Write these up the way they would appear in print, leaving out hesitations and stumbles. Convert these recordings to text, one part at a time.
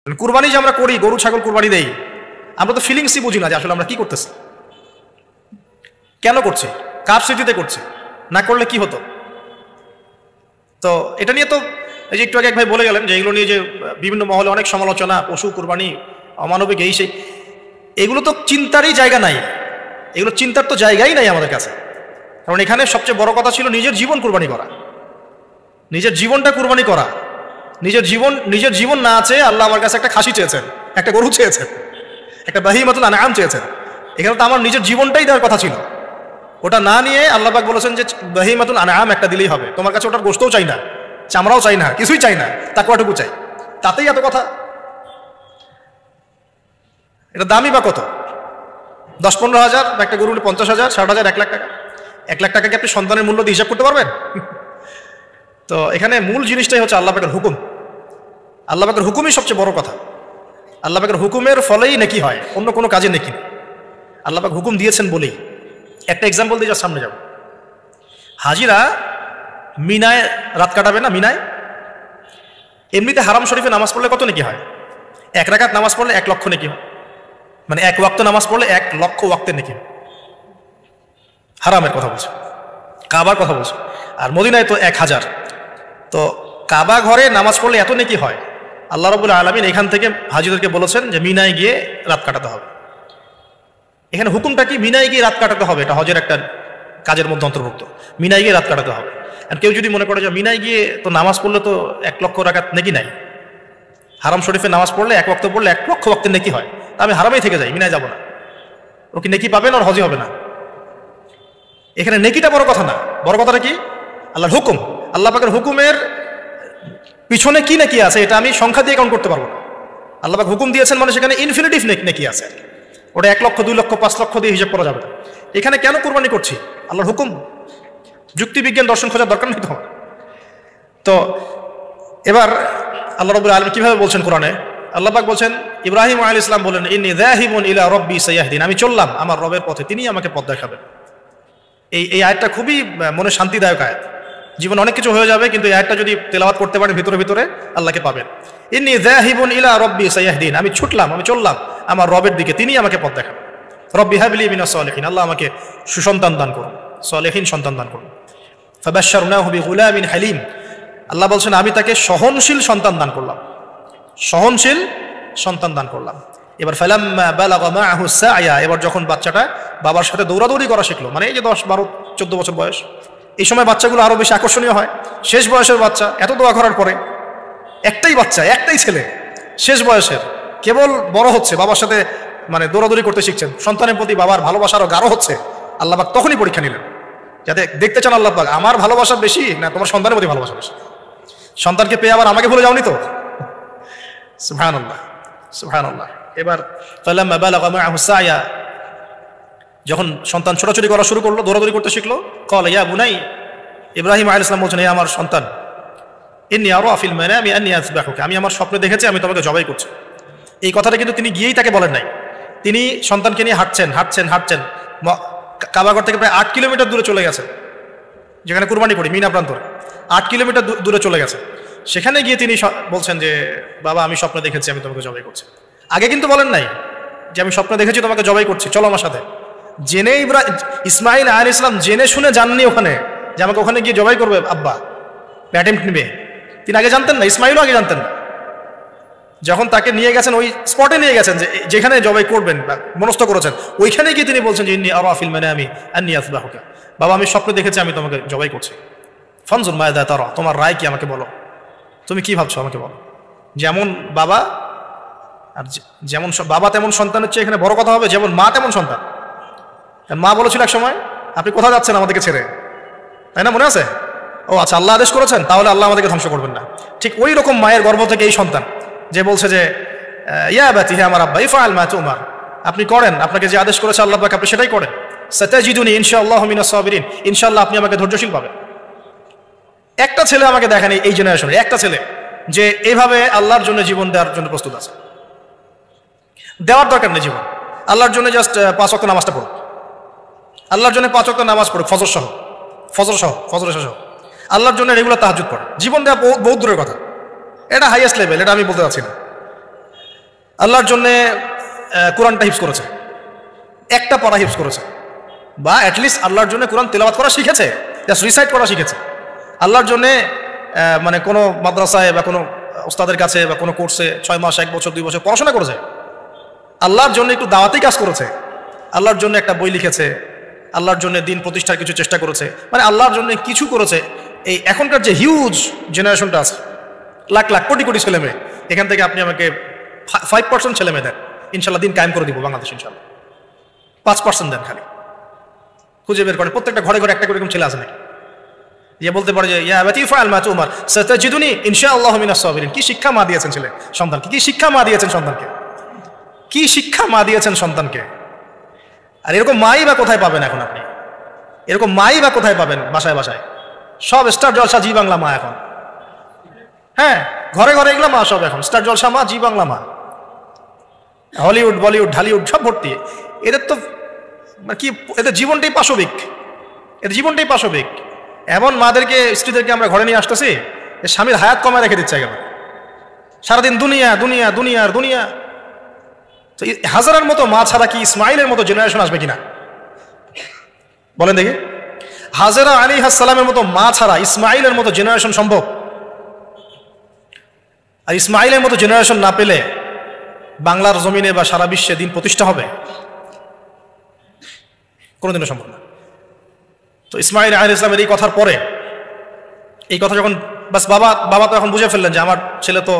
কুরবানি যে আমরা করি, গরু ছাগল কুরবানি দেই, আমরা তো ফিলিংসই বুঝি না যে আসলে আমরা কি করতেছি, কেন করছি, কার স্মৃতিতে করছি, না করলে কি হতো। তো এটা নিয়ে তো এই যে একটু আগে এক ভাই বলে গেলেন যে এগুলো নিয়ে যে বিভিন্ন মহলে অনেক সমালোচনা, পশু কুরবানি, অমানবিক, এই সেই, এগুলো তো চিন্তারই জায়গা নাই, এগুলো চিন্তার তো জায়গাই নাই আমাদের কাছে। কারণ এখানে সবচেয়ে বড় কথা ছিল নিজের জীবন কুরবানি করা, নিজের জীবনটা কুরবানি করা। নিজের জীবন না আছে, আল্লাহ আমার কাছে একটা খাসি চেয়েছেন, একটা গরু চেয়েছেন, একটা বাহিমাতুল আনআম চেয়েছেন। এখানে তো আমার নিজের জীবনটাই দেওয়ার কথা ছিল, ওটা না নিয়ে আল্লাহ পাক বলেছেন যে বাহিমাতুল আনআম একটা দিলেই হবে, তোমার কাছে ওটার গোশতও চাই না, চামড়াও চাই না, কিছুই চাই না, তাকওয়াটুকু চাই, তাতেই এত কথা। এটা দামি বা কত? 10-15 হাজার, বা একটা গরু 50,000, 60,000, 1 লাখ টাকা। 1 লাখ টাকাকে আপনি সন্তানের মূল্য দিয়ে হিসাব করতে পারবেন? তো এখানে মূল জিনিসটাই হচ্ছে আল্লাহ পাকের হুকুম। আল্লাহ পাকের হুকুমই সবচেয়ে বড় কথা। আল্লাহ পাকের হুকুমের ফলেই নেকি হয়, অন্য কোনো কাজে নেকি। আল্লাহ পাক হুকুম দিয়েছেন বলেই। একটা এক্সাম্পল দিয়ে যা সামনে যাব। হাজিরা মিনায় রাত কাটাবে না, মিনায় এমনিতে হারাম শরীফে নামাজ পড়লে কত নেকি হয়? 1 রাকাত নামাজ পড়লে 1 লক্ষ নেকি হয়, মানে 1 ওয়াক্ত নামাজ পড়লে 1 লক্ষ ওয়াক্তের নেকি। হারামের কথা বলছে, কাবার কথা বলছে। আর মদিনায় তো 1000। তো কাবা ঘরে নামাজ পড়লে এত নেকি হয়। আল্লাহ রাব্বুল আলামিন এখান থেকে হাজিদেরকে বলেছেন যে মিনায় গিয়ে রাত কাটাতে হবে। এখানে হুকুমটা কি? মিনায় গিয়ে রাত কাটাতে হবে, এটা হজের একটা কাজের মধ্যে অন্তর্ভুক্ত। মিনায় গিয়ে রাত কাটাতে হবে। আর কেউ যদি মনে করে যে মিনায় গিয়ে তো নামাজ পড়লে তো 1 লক্ষ রাকাত নেকি নাই, হারাম শরীফে নামাজ পড়লে 1 ওয়াক্ত পড়লে 1 লক্ষ ওয়াক্তের নেকি হয়, তা আমি হারামেই থেকে যাই, মিনায় যাব না, ও কি নেকি পাবে না? আর হজই হবে না। এখানে নেকিটা বড় কথা না, বড় কথাটা কি? আল্লাহর হুকুম। আল্লাহ পাকের হুকুমের পিছনে কি নেকি আছে এটা আমি সংখ্যা দিয়ে কাউন্ট করতে পারবো না। আল্লাহ পাক হুকুম দিয়েছেন মানে সেখানে ইনফিনিটিভ নেকি আছে, ওটা 1 লক্ষ, 2 লক্ষ, 5 লক্ষ দিয়ে হিসাব করা যাবে না। এখানে কেন কুরবানি করছি? আল্লাহর হুকুম। যুক্তি বিজ্ঞান দর্শন খোঁজার দরকার নেই তো। তো এবার আল্লাহ রাব্বুল আলামিন কিভাবে বলছেন কোরআনে? আল্লাহ পাক বলছেন, ইব্রাহিম আলাইহিস সালাম বলেন, ইন্নী যাহিবুন ইলা রাব্বি সায়াহদিন, আমি চললাম আমার রবের পথে, তিনি আমাকে পথ দেখাবেন। এই আয়াতটা খুবই মনে শান্তিদায়ক আয়াত। জীবন অনেক কিছু হয়ে যাবে, কিন্তু এই আয়াতটা যদি তেলাওয়াত করতে পারেন ভিতরে ভিতরে আল্লাহকে পাবেন। ইন্নী যাহিবুন ইলা রাব্বি সায়াহদিন, আমি ছুটলাম, আমি চললাম আমার রবের দিকে, তিনি আমাকে পথ দেখাবেন। রব্বি হাবলি মিনাস সালিহিন, আল্লাহ আমাকে সুসন্তান দান করুন, সালেহিন সন্তান দান করুন। ফাবাশশারনাহু বিগুলামিন হালিম, আল্লাহ বলছেন আমি তাকে সহনশীল সন্তান দান করলাম, সহনশীল সন্তান দান করলাম। এবার ফালাম্মা বালাগা মাআহু সা'য়া, এবার যখন বাচ্চাটা বাবার সাথে দৌড়াদৌড়ি করা শিখলো, মানে এই যে 10, 12, 14 বছর বয়স, এই সময় বাচ্চাগুলো আরো বেশি আকর্ষণীয় হয়। শেষ বয়সের বাচ্চা, এত দোয়া করার পরে, একটাই বাচ্চা, একটাই ছেলে, শেষ বয়সের, কেবল বড় হচ্ছে, বাবার সাথে মানে দৌড়াদৌড়ি করতে শিখছেন, সন্তানের প্রতি বাবার ভালোবাসা আরো গাঢ় হচ্ছে। আল্লাহ পাক তখনই পরীক্ষা নিলেন, যাতে দেখতে চান আল্লাহ পাক আমার ভালোবাসা বেশি না তোমার সন্তানের প্রতি ভালোবাসা বেশি। সন্তানকে পেয়ে আবার আমাকে ভুলে যাওনি তো? সুবহানাল্লাহ, সুবহানাল্লাহ। এবার ফালাম্মা বালাগা মাআহু সা'য়া, যখন সন্তান ছোটাছুটি করা শুরু করলো, দৌড়াদৌড়ি করতে শিখলো, ক্বালা ইয়া বুনাই, ইব্রাহিম আলাইহিস সালাম বলছেন, হে আমার সন্তান, ইন্নী আরা ফিল মানামি আন্নী আযবাহুকা, আমি আমার স্বপ্নে দেখেছি আমি তোমাকে জবাই করছি। এই কথাটা কিন্তু তিনি গিয়েই তাকে বলেন নাই, তিনি সন্তানকে নিয়ে হাঁটছেন, কাবাগর থেকে প্রায় 8 কিলোমিটার দূরে চলে গেছেন, যেখানে কুরবানি করি মিনা প্রান্তরে, 8 কিলোমিটার দূরে চলে গেছে। সেখানে গিয়ে তিনি বলছেন যে বাবা আমি স্বপ্নে দেখেছি আমি তোমাকে জবাই করছি। আগে কিন্তু বলেন নাই যে আমি স্বপ্নে দেখেছি তোমাকে জবাই করছি, চলো আমার সাথে। জেনে ইসমাইল আলাইহিস সালাম জেনে শুনে জাননি ওখানে যে আমাকে ওখানে গিয়ে জবাই করবে আব্বা, অ্যাটেম্প্ট নেবে, তিনি আগে জানতেন না, ইসমাইলও আগে জানতেন না। যখন তাকে নিয়ে গেছেন, ওই স্পটে নিয়ে গেছেন যেখানে জবাই করবেন বা মনস্থ করেছেন, ওইখানে গিয়ে তিনি বলছেন যে ইন্নী আরা ফিল মানামি আন্নী আযবাহুকা, বাবা আমি স্বপ্নে দেখেছি আমি তোমাকে জবাই করছি। ফানজুর মাযা তারা, তোমার রায় কি আমাকে বলো, তুমি কি ভাবছো আমাকে বলো। যেমন বাবা, আর যেমন বাবা তেমন সন্তানের চেয়ে এখানে বড় কথা হবে, যেমন মা তেমন সন্তান। মা বলেছিল এক সময়, আপনি কোথাও যাচ্ছেন আমাদেরকে ছেড়ে, তাই না? মনে আছে? ও আচ্ছা, আল্লাহ আদেশ করেছেন, তাহলে আল্লাহ আমাদেরকে ধ্বংস করবেন না। ঠিক ওই রকম মায়ের গর্ভ থেকে এই সন্তান যে বলছে যে ইয়া বাতি, হে আমার আব্বা, ইফআল মা তুমার, আপনি করেন, আপনাকে যে আদেশ করেছে আল্লাহ পাক আপনি সেটাই করেন। সাতাজিদুনি ইনশাআল্লাহু মিনাস সাবিরিন, ইনশাআল্লাহ আপনি আমাকে ধৈর্যশীল পাবেন। একটা ছেলে আমাকে দেখেন এই জেনারেশনে, একটা ছেলে যে এইভাবে আল্লাহর জন্য জীবন দেওয়ার জন্য প্রস্তুত আছে। দেওয়ার দরকার নেই জীবন, আল্লাহর জন্য জাস্ট 5 ওয়াক্ত নামাজটা পড়ুক, আল্লাহর জন্য 5 ওয়াক্ত নামাজ পড়ুক, ফজর সহ, আল্লাহর জন্য রেগুলার তাহাজ্জুদ পড়ে, জীবন দেওয়া বহুত দূরের কথা। এটা হাইয়েস্ট লেভেল, এটা আমি বলতে চাচ্ছি না। আল্লাহর জন্যে কোরআনটা হিফজ করেছে, একটা পড়া হিফজ করেছে, বা অ্যাটলিস্ট আল্লাহর জন্য কোরআন তেলাওয়াত করা শিখেছে, জাস্ট রিসাইট করা শিখেছে। আল্লাহর জন্যে মানে কোনো মাদ্রাসায় বা কোনো ওস্তাদের কাছে বা কোনো কোর্সে 6 মাস 1 বছর 2 বছর পড়াশোনা করেছে, আল্লাহর জন্য একটু দাওয়াতি কাজ করেছে, আল্লাহর জন্য একটা বই লিখেছে, আল্লাহর জন্য দিন প্রতিষ্ঠার কিছু চেষ্টা করেছে, মানে আল্লাহর জন্য কিছু করেছে। এই এখনকার যে হিউজ জেনারেশনটা আছে, লাখ লাখ কোটি কোটি ছেলে মেয়ে, এখান থেকে আপনি আমাকে 5% ছেলে মেয়ে দেন, ইনশাল্লাহ দিন কায়েম করে দিব বাংলাদেশ, ইনশাল্লাহ 5% দেন, খালি খুঁজে বের করেন। প্রত্যেকটা ঘরে ঘরে একটা করে এরকম ছেলে আছে নাকি যে বলতে পারে যে ইয়া আবাতি ফাআল মা তুমার সাতাজিদুনি ইনশাআল্লাহু মিনাস সাবিরিন? কি শিক্ষা মা দিয়েছেন ছেলে সন্তানকে, কি শিক্ষা মা দিয়েছেন সন্তানকে, কি শিক্ষা মা দিয়েছেন সন্তানকে? আর এরকম মাই বা কোথায় পাবেন এখন আপনি? এরকম মাই বা কোথায় পাবেন? বাসায় বাসায় সব স্টার জলসা জি বাংলা মা এখন, হ্যাঁ ঘরে ঘরে এগুলো মা সব এখন স্টার জলসা মা, জি বাংলা মা, হলিউড বলিউড ঢালিউড সব ভর্তি। এদের তো কি, এদের জীবনটাই পাশবিক, এদের জীবনটাই পাশবিক। এমন মাদেরকে স্ত্রীদেরকে আমরা ঘরে নিয়ে আসতেছি, স্বামীর হায়াত কমায় রেখে দিচ্ছে একেবারে, সারাদিন দুনিয়া দুনিয়া দুনিয়ার দুনিয়া। তো হাজারের মতো মা ছাড়া কি ইসমাইলের মতো জেনারেশন আসবে কিনা বলেন দেখি? হাজেরা আলাইহিস সালামের মতো মা ছাড়া ইসমাইলের মতো জেনারেশন সম্ভব? আর ইসমাইলের মতো জেনারেশন না পেলে বাংলার জমিনে বা সারা বিশ্বে দিন প্রতিষ্ঠা হবে? কোনোদিনও সম্ভব না। তো ইসমাইল আলাইহিস সালামের এই কথার পরে, এই কথা যখন বাস বাবা তো এখন বুঝে ফেললেন যে আমার ছেলে তো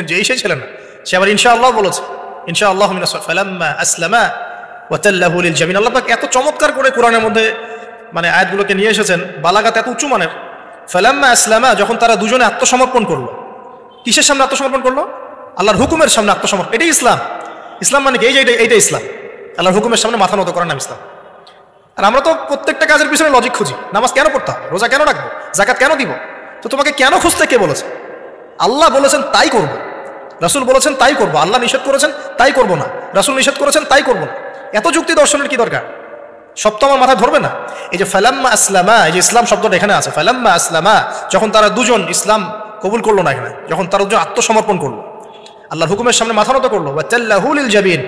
যেই সেই ছেলে না, সে আবার ইনশাআল্লাহ বলেছে, ইনশাআল্লাহ মিনাস ফালাম্মা আসলামা ওয়া তাল্লাহু লিল জামিন। আল্লাহ পাক এত চমৎকার করে কোরআনের মধ্যে মানে আয়াতগুলোকে নিয়ে এসেছেন, বালাগাত এত উঁচু মানের। ফালাম্মা আসলামা, যখন তারা দুজনে আত্মসমর্পণ করলো। কিসের সামনে আত্মসমর্পণ করলো? আল্লাহর হুকুমের সামনে আত্মসমর্পণ। এটাই ইসলাম। ইসলাম মানে কি? এইটা ইসলাম। আল্লাহর হুকুমের সামনে মাথা নত করার নাম ইসলাম। আর আমরা তো প্রত্যেকটা কাজের পিছনে লজিক খুঁজি। নামাজ কেন পড়তে হবে, রোজা কেন রাখবো, যাকাত কেন দিব? তো তোমাকে কেন খুঁজতে কে বলেছে? আল্লাহ বলেছেন তাই করবো, রাসূল বলেছেন তাই করবো, আল্লাহ নিষেধ করেছেন তাই করবো না, রাসূল নিষেধ করেছেন তাই করবো না। এত যুক্তি দর্শনের কি দরকার? সব তো আমার মাথায় ধরবে না। এই যে ফালাম্মা আসলামা, এই যে ইসলাম শব্দটা এখানে আছে, ফালাম্মা আসলামা, যখন তারা দুজন ইসলাম কবুল করলো না, এখানে যখন তারা দুজন আত্মসমর্পণ করলো, আল্লাহর হুকুমের সামনে মাথা নত করলো, ওয়া তাল্লাহু লিল জাবিন,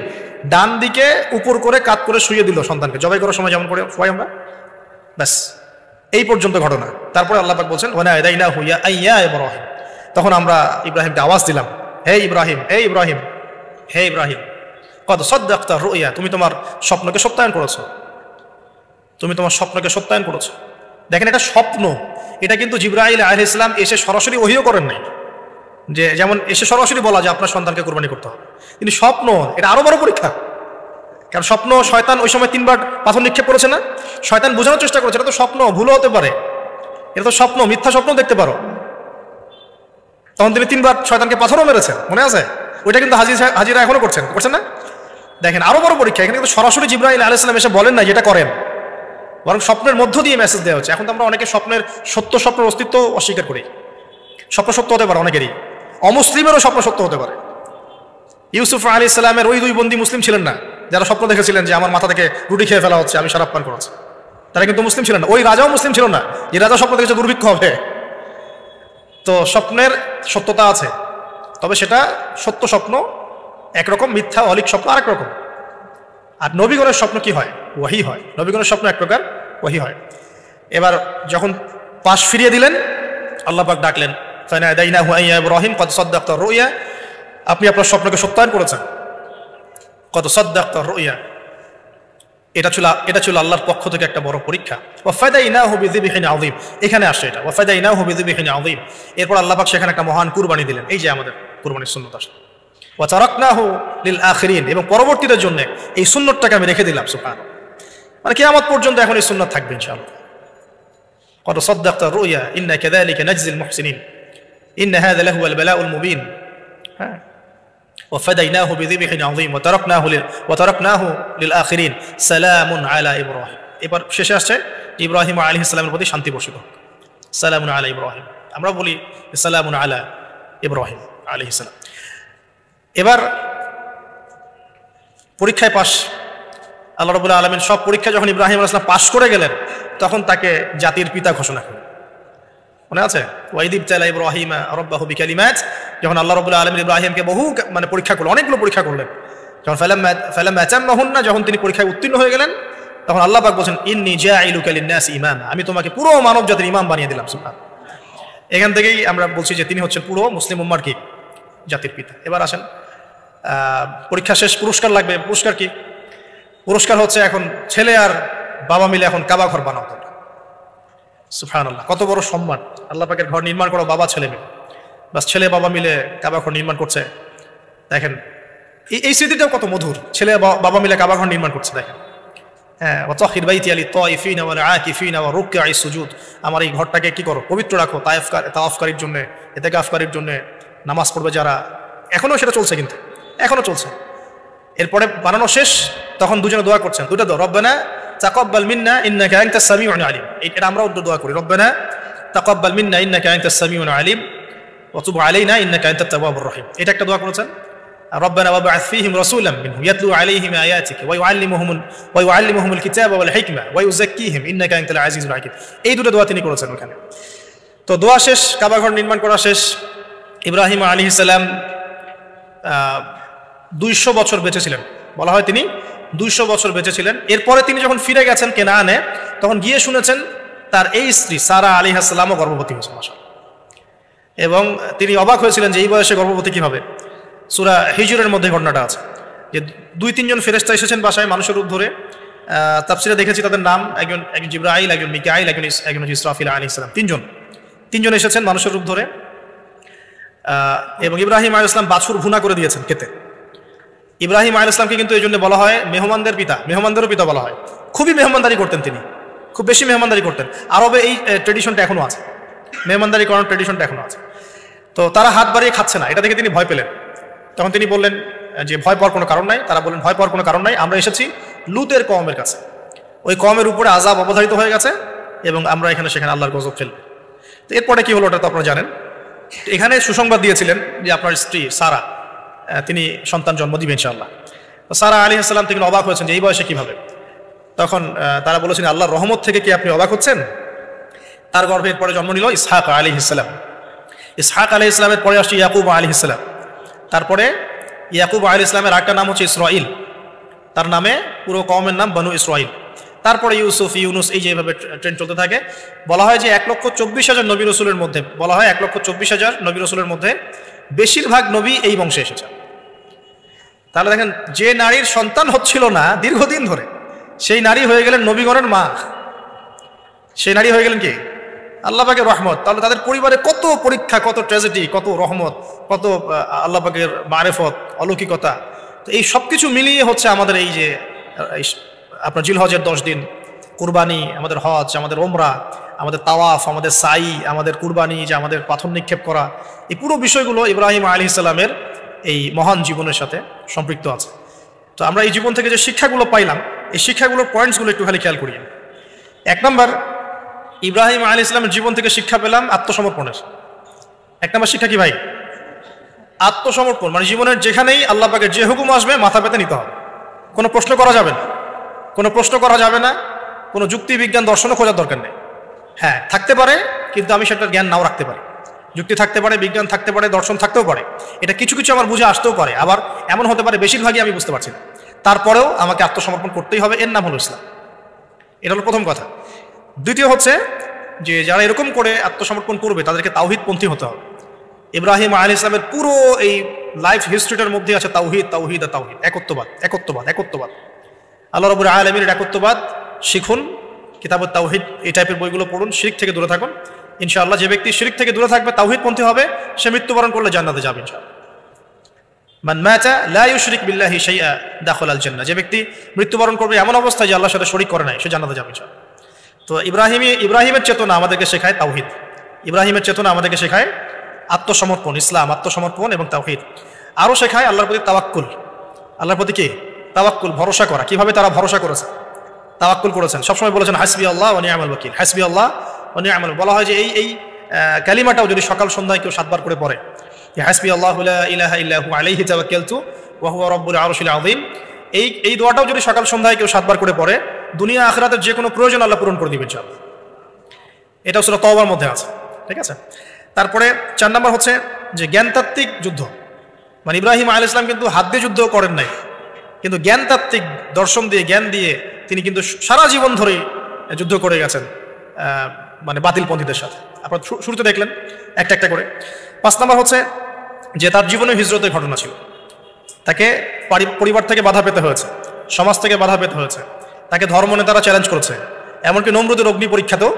ডান দিকে উপর করে কাত করে শুয়ে দিল সন্তানকে, জবাই করার সময় যেমন করে শুয়াই আমরা, ব্যাস এই পর্যন্ত ঘটনা। তারপরে আল্লাহ পাক বলছেন ওয়া নাদাইনাহু ইয়া ইব্রাহিম, তখন আমরা ইব্রাহিমকে আওয়াজ দিলাম, হে ইব্রাহিম, হে ইব্রাহিম, হে ইব্রাহিম, কদ সাদ্দাকতা রুয়া, তুমি তোমার স্বপ্নকে সত্যায়ন করেছো, তুমি তোমার স্বপ্নকে সত্যায়ন করেছো। দেখেন এটা স্বপ্ন, এটা কিন্তু জিবরাইল আলাইহিস সালাম এসে সরাসরি ওহীও করেন নাই, যে যেমন এসে সরাসরি বলা যে আপনার সন্তানকে কুরবানি করতে হবে। কিন্তু স্বপ্ন এটা আরো বড় পরীক্ষা, কারণ স্বপ্ন শয়তান ওই সময় 3 বার পাথর নিক্ষেপ করেছে না, শয়তান বোঝানোর চেষ্টা করেছে এটা তো স্বপ্ন, ভুলও হতে পারে, এটা তো স্বপ্ন, মিথ্যা স্বপ্ন দেখতে পারো। তখন তিনি 3 বার শয়তানকে পাথরও মেরেছেন, মনে আছে? ওইটা কিন্তু হাজিরা এখনো করছেন না? দেখেন আরো বড় পরীক্ষা, এখানে কিন্তু সরাসরি জিবরাইল আলাইহিস সালাম এসে বলেন না যেটা করেন, বরং স্বপ্নের মধ্য দিয়ে মেসেজ দেওয়া হচ্ছে। এখন তো আমরা অনেকে স্বপ্নের স্বপ্নের অস্তিত্ব অস্বীকার করি। স্বপ্ন সত্য হতে পারে অনেকেরই, অমুসলিমেরও স্বপ্ন সত্য হতে পারে। ইউসুফ আলাইহিস সালামের ওই 2 বন্দী মুসলিম ছিলেন না, যারা স্বপ্ন দেখেছিলেন যে আমার মাথা থেকে রুটি খেয়ে ফেলা হচ্ছে, আমি শরাব পান করেছি, তারা কিন্তু মুসলিম ছিলেন না। ওই রাজাও মুসলিম ছিল না, যে রাজা স্বপ্ন দেখেছে দুর্ভিক্ষ হবে। তো স্বপ্নের সত্যতা আছে, তবে সেটা সত্য স্বপ্ন একরকম, মিথ্যা অলিক স্বপ্ন আরেক রকম। আর নবীগণের স্বপ্ন কি হয়? ওয়াহি হয়। নবীগণের স্বপ্ন এক প্রকার, ওয়াহি হয়। এবার যখন পাশ ফিরিয়ে দিলেন, আল্লাহ পাক ডাকলেন, ফানাদাইনাহু ইয়া ইব্রাহিম কদ সাদ্দাকতা রুয়া, আপনি আপনার স্বপ্নকে সত্যায়ন করেছেন। কদ সাদ্দাকতা রুয়া, এটা ছিল আল্লাহর পক্ষ থেকে একটা বড় পরীক্ষা। ওয়া ফাদাইনাহু বিযিবহিন আযীম, এখানে আসছে এটা, ওয়া ফাদাইনাহু বিযিবহিন আযীম। এরপর আল্লাহ পাক সেখানে একটা মহান কুরবানি দিলেন, এই যে আমাদের কুরবানির সুন্নাত আসলে। ওয়া তারাকনাহু লিল আখিরিন, এবং পরবর্তীদের জন্য এই সুন্নতটাকে আমি রেখে দিলাম। সুবহানাল্লাহ, মানে কিয়ামত পর্যন্ত এখন এই সুন্নাত থাকবে ইনশাআল্লাহ। কদ সাদ্দাকতা রুয়া ইন্না কাযালিকা নাজজিল মুহসিনিন ইন্না হাযা লাহুয়াল বালাউল মুবিন। হ্যাঁ, وفديناه بذبح عظيم وتركناه للآخرين سلام على إبراهيم। এবার শেষে আসছে ইব্রাহিম আলাইহিস সালামের প্রতি শান্তি বর্ষিত, সালামুন আলা ইব্রাহিম। আমরা বলি সালামুন আলা ইব্রাহিম আলাইহিস সালাম। এবার পরীক্ষায় পাস, আল্লাহ রাব্বুল আলামিন সব পরীক্ষা যখন ইব্রাহিম আলাইহিস সালাম পাস করে গেলেন, তখন তাকে জাতির পিতা ঘোষণা করলেন। মনে আছে? ওয়াইদ ইবতালা ইব্রাহিমা রাব্বাহু বিকালিমাত যখন আল্লাহ রাব্বুল আলামিন ইব্রাহিমকে বহু মানে পরীক্ষা করলেন, অনেকগুলো পরীক্ষা করলেন, যখন ফালাম্মা আতাম্মাহুন্না, যখন তিনি পরীক্ষায় উত্তীর্ণ হয়ে গেলেন, তখন আল্লাহ পাক বলছেন ইন্নী জাইলুকা লিন-নাসি ইমামা, আমি তোমাকে পুরো মানব জাতির ইমাম বানিয়ে দিলাম। সুবহানাল্লাহ। এখান থেকেই আমরা বলছি যে তিনি হচ্ছেন পুরো মুসলিম উম্মার কি জাতির পিতা। এবার আসেন পরীক্ষা শেষ, পুরস্কার লাগবে। পুরস্কার কি? পুরস্কার হচ্ছে এখন ছেলে আর বাবা মিলে এখন কাবা ঘর বানাও। সুবহানাল্লাহ, কত বড় সম্মান! আল্লাহ পাকের ঘর নির্মাণ করো বাবা ছেলে মিলে, বাস ছেলে বাবা মিলে কাবা ঘর নির্মাণ করছে। দেখেন এই স্মৃতিটাও কত মধুর, ছেলে বাবা মিলে কাবা ঘর নির্মাণ করছে। দেখেন, হ্যাঁ, ওয়াতাহির বাইতি লিত-তাইফিনা ওয়াল আকিফিনা ওয়া রুকআইস সুজুদ, আমার এই ঘরটাকে কি করো, পবিত্র রাখো, তাওয়াফকারীর জন্য, ইতিকাফকারীর জন্য, নামাজ পড়বে যারা। এখনো সেটা চলছে, কিন্তু এখনো চলছে। এরপরে বানানো শেষ, তখন দুজনে দোয়া করছেন, দুটো দোয়া, রব্বানা তাকাব্বাল মিন্না ইন্নাকা আনতাস সামিউল আলিম। এটা আমরাও দোয়া করি, রব্বানা তাকাব্বাল মিন্না ইন্নাকা আনতাস সামিউল আলিম ওয়া তুব আলাইনা ইন্নাকা আনতাত তাওয়াবুর রহিম। এটা একটা দোয়া করেছেন। রব্বানা ওয়াবআথ ফীহিম রাসূলাম মিনহুম ইয়াতলু আলাইহিম আয়াতিকা ওয়া ইউআল্লিমুহুমুল কিতাবা ওয়াল হিকমা ওয়া ইউযাক্কিহিম ইন্নাকা আনতাল আজিজুল হাকীম। এই দুটো দোয়া তিনি করেছেন ওখানে। তো দোয়া শেষ, কাবা ঘর নির্মাণ করা শেষ। ইব্রাহিম আলাইহিস সালাম 200 বছর বেঁচে ছিলেন, বলা হয় তিনি 200 বছর বেঁচে ছিলেন। এরপরে তিনি যখন ফিরে গেছেন কেনানে, তখন গিয়ে শুনেছেন তার এই স্ত্রী সারা আলাইহিস সালামও গর্ভবতী হয়েছে, মাশাআল্লাহ। এবং তিনি অবাক হয়েছিলেন যে এই বয়সে গর্ভবতী কিভাবে। সূরা হিজরের মধ্যে ঘটনাটা আছে যে 2-3 জন ফেরেশতা এসেছেন বাসায় মানুষের রূপ ধরে। তাফসীরে দেখেছি তাদের নাম, একজন জিবরাইল, একজন মিকাইল, একজন ইসরাফিল আলাইহিস সালাম। তিনজন এসেছেন মানুষের রূপ ধরে। এবং ইব্রাহিম আলাইহিস সালাম বাছুর ভুনা করে দিয়েছেন খেতে। ইব্রাহিম আলাইহিস সালামকে কিন্তু এই জন্য বলা হয় মেহমানদের পিতা, মেহমানদেরও পিতা বলা হয়। খুবই মেহমানদারি করতেন তিনি, খুব বেশি মেহমানদারি করতেন। আরবে এই ট্রেডিশনটা এখনো আছে, মেহমানদারি করার ট্রেডিশনটা এখনো আছে। তো তারা হাত বাড়িয়ে খাচ্ছে না, এটা দেখে তিনি ভয় পেলেন। তখন তিনি বললেন যে ভয় পাওয়ার কোনো কারণ নাই। তারা বললেন ভয় পাওয়ার কোনো কারণ নাই, আমরা এসেছি লুতের কওমের কাছে, ওই কওমের উপরে আযাব অবধারিত হয়ে গেছে এবং আমরা এখানে সেখানে আল্লাহর গজব ফেলব। তো এরপরে কি হলো ওটা তো আপনারা জানেন। এখানে সুসংবাদ দিয়েছিলেন যে আপনার স্ত্রী সারা তিনি সন্তান জন্ম দিবেন ইনশাআল্লাহ। তো সারা আলাইহিস সালাম তিনি অবাক হয়েছেন যে এই বয়সে কিভাবে। তখন তারা বলেছেন আল্লাহর রহমত থেকে কি আপনি অবাক হচ্ছেন? তার গর্ভের পরে জন্ম নিল ইসহাক আলাইহিস সালাম। ইসহাক আলাইহিস সালামের পরে আসছে ইয়াকুব আলাইহিস সালাম। তারপরে ইয়াকুব আলাইহিস সালামের আরেকটা নাম হচ্ছে ইসরাইল, তার নামে পুরো কওমের নাম বনু ইসরাইল। তারপরে ইউসুফ, ইউনুস, এই যেভাবে ট্রেন চলতে থাকে। বলা হয় যে 1,24,000 নবী রসুলের মধ্যে, বলা হয় 1,24,000 নবী রসুলের মধ্যে বেশিরভাগ নবী এই বংশে এসেছেন। তাহলে দেখেন, যে নারীর সন্তান হচ্ছিল না দীর্ঘদিন ধরে, সেই নারী হয়ে গেলেন নবীগণের মা। সেই নারী হয়ে গেলেন কি? আল্লাহ পাকের রহমত। তাহলে তাদের পরিবারে কত পরীক্ষা, কত ট্র্যাজেডি, কত রহমত, কত আল্লাহ পাকের মারেফত, অলৌকিকতা। তো এই সব কিছু মিলিয়ে হচ্ছে আমাদের এই যে আপনার জিলহজের 10 দিন, কুরবানি, আমাদের হজ, আমাদের ওমরা, আমাদের তাওয়াফ, আমাদের সাই, আমাদের কুরবানি, যে আমাদের পাথর নিক্ষেপ করা, এই পুরো বিষয়গুলো ইব্রাহিম আলাইহিস সালামের এই মহান জীবনের সাথে সম্পৃক্ত আছে। তো আমরা এই জীবন থেকে যে শিক্ষাগুলো পাইলাম, এই শিক্ষাগুলোর পয়েন্টসগুলো একটু খালি খেয়াল করি। 1 নম্বর, ইব্রাহিম আলাইহিস সালামের জীবন থেকে শিক্ষা পেলাম আত্মসমর্পণের। 1 নম্বর শিক্ষা কি ভাই? আত্মসমর্পণ। মানে জীবনের যেখানেই আল্লাহ পাকের যে হুকুম আসবে মাথা পেতে নিতে হবে, কোনো প্রশ্ন করা যাবে না, কোনো প্রশ্ন করা যাবে না, কোনো যুক্তি বিজ্ঞান দর্শনও খোঁজার দরকার নেই। হ্যাঁ, থাকতে পারে, কিন্তু আমি সেটার জ্ঞান নাও রাখতে পারি। যুক্তি থাকতে পারে, বিজ্ঞান থাকতে পারে, দর্শন থাকতেও পারে, এটা কিছু কিছু আমার বুঝে আসতেও পারে, আবার এমন হতে পারে বেশিরভাগই আমি বুঝতে পারছি না। তারপরেও আমাকে আত্মসমর্পণ করতেই হবে, এর নাম হলো ইসলাম। এটা হলো প্রথম কথা। দ্বিতীয় হচ্ছে যে যারা এরকম করে আত্মসমর্পণ করবে তাদেরকে তাওহীদপন্থী হতে হবে। ইব্রাহিম আলাইহিস সালামের পুরো এই লাইফ হিস্ট্রিটার মধ্যে আছে তাওহীদ, তাওহীদ আর তাওহীদ, একত্ববাদ, একত্ববাদ, একত্ববাদ। আল্লাহ রাব্বুল আলামিনের একত্ববাদ শিখুন, কিতাবুত তাওহীদ, এই টাইপের বইগুলো পড়ুন, শিরক থেকে দূরে থাকুন। ইনশাআল্লাহ যে ব্যক্তি শিরক থেকে দূরে থাকবে, তাওহীদপন্থী হবে, সে মৃত্যুবরণ করলে জান্নাতে যাবে ইনশাআল্লাহ। মান মাতা লা ইউশরিক বিল্লাহি শাইআ দাখালাল জান্নাহ। যে ব্যক্তি মৃত্যুবরণ করবে এমন অবস্থায় যে আল্লাহর সাথে শরীক করে নাই, সে জান্নাতে যাবে ইনশাআল্লাহ। তো ইব্রাহিমের চেতনা আমাদেরকে শেখায় তাওহীদ, ইব্রাহিমের চেতনা আমাদেরকে শেখায় আত্মসমর্পণ, ইসলাম, আত্মসমর্পণ এবং তাওহীদ। আরও শেখায় আল্লাহর প্রতি তাওয়াক্কুল। আল্লাহর প্রতি কি? তাওয়াক্কুল, ভরসা করা। কিভাবে তারা ভরসা করেছে, তাওয়াক্কুল করেছেন। সবসময় বলেছেন হাসবি আল্লাহ ওয়া নি'মাল ওয়াকিল, হাসবি আল্লাহ ওয়া নি'মাল। বলা হয় যে এই কালিমাটাও যদি সকাল সন্ধ্যায় কেউ 7 বার করে পড়ে, হাসবি আল্লাহু লা ইলাহা ইল্লা হু আলাইহি তাওয়াক্কালতু ওয়া হুয়া রাব্বুল আরশিল আযীম, এই দোয়াটাও যদি সকাল সন্ধ্যায় কেউ 7 বার করে পড়ে, দুনিয়া আখিরাতের যে কোনো প্রয়োজন আল্লাহ পূরণ করে দিবেন ইনশাআল্লাহ। এটা সূরা তাওবার মধ্যে আছে, ঠিক আছে। তারপরে 4 নম্বর হচ্ছে যে জ্ঞানতাত্ত্বিক যুদ্ধ, মানে ইব্রাহিম আলাইহিস সালাম কিন্তু হাত দিয়ে যুদ্ধ করেন নাই, কিন্তু জ্ঞানতাত্ত্বিক দর্শন দিয়ে জ্ঞান দিয়ে তিনি কিন্তু সারা জীবন ধরেই যুদ্ধ করে গেছেন মানে বাতিলপন্থীদের সাথে। আপনারা শুরুতে দেখলেন একটা একটা করে। 5 নম্বর হচ্ছে যে তার জীবনে হিজরতের ঘটনা ছিল, তাকে পরিবার থেকে বাধা পেতে হয়েছে, সমাজ থেকে বাধা পেতে হয়েছে, তাকে ধর্মনেতারা চ্যালেঞ্জ করেছে, এমনকি নমরুদের অগ্নি পরীক্ষাতেও